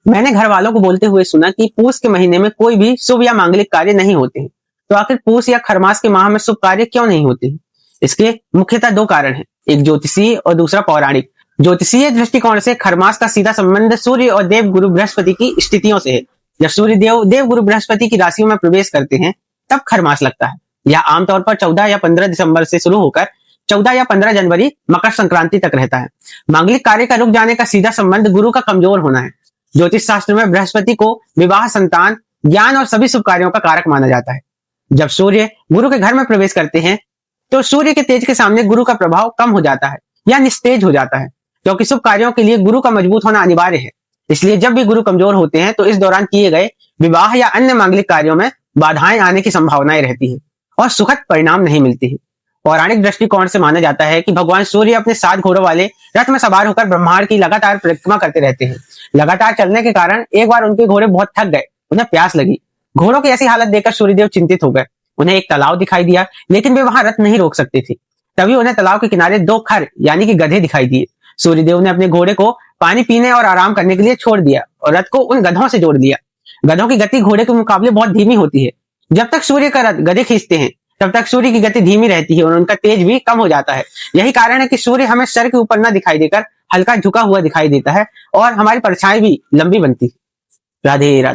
मैंने घर वालों को बोलते हुए सुना कि पूस के महीने में कोई भी शुभ या मांगलिक कार्य नहीं होते हैं। तो आखिर पूस या खरमास के माह में शुभ कार्य क्यों नहीं होते हैं? इसके मुख्यतः दो कारण हैं, एक ज्योतिषीय और दूसरा पौराणिक। ज्योतिषीय दृष्टिकोण से खरमास का सीधा संबंध सूर्य और देव गुरु बृहस्पति की स्थितियों से है। जब सूर्य देव गुरु बृहस्पति की राशियों में प्रवेश करते हैं तब खरमास लगता है। यह आमतौर पर 14 या 15 दिसंबर से शुरू होकर 14 या 15 जनवरी मकर संक्रांति तक रहता है। मांगलिक कार्य का रुक जाने का सीधा संबंध गुरु का कमजोर होना है। ज्योतिष शास्त्र में बृहस्पति को विवाह, संतान, ज्ञान और सभी शुभ कार्यों का कारक माना जाता है। जब सूर्य गुरु के घर में प्रवेश करते हैं तो सूर्य के तेज के सामने गुरु का प्रभाव कम हो जाता है या निस्तेज हो जाता है, क्योंकि शुभ कार्यों के लिए गुरु का मजबूत होना अनिवार्य है। इसलिए जब भी गुरु कमजोर होते हैं तो इस दौरान किए गए विवाह या अन्य मांगलिक कार्यों में बाधाएं आने की संभावनाएं रहती है और सुखद परिणाम नहीं मिलती है। पौराणिक दृष्टिकोण से माना जाता है कि भगवान सूर्य अपने 7 घोड़ों वाले रथ में सवार होकर ब्रह्मांड की लगातार परिक्रमा करते रहते हैं। लगातार चलने के कारण एक बार उनके घोड़े बहुत थक गए, उन्हें प्यास लगी। घोड़ों की ऐसी हालत देखकर सूर्यदेव चिंतित हो गए। उन्हें एक तालाब दिखाई दिया, लेकिन वे वहां रथ नहीं रोक सकते थे। तभी उन्हें तालाब के किनारे 2 खर यानी कि गधे दिखाई दिए। सूर्यदेव ने अपने घोड़े को पानी पीने और आराम करने के लिए छोड़ दिया और रथ को उन गधों से जोड़ दिया। गधों की गति घोड़े के मुकाबले बहुत धीमी होती है। जब तक सूर्य का रथ गधे खींचते हैं तब तक सूर्य की गति धीमी रहती है और उनका तेज भी कम हो जाता है। यही कारण है कि सूर्य हमें सर के ऊपर न दिखाई देकर हल्का झुका हुआ दिखाई देता है और हमारी परछाई भी लंबी बनती है। राधे राधे।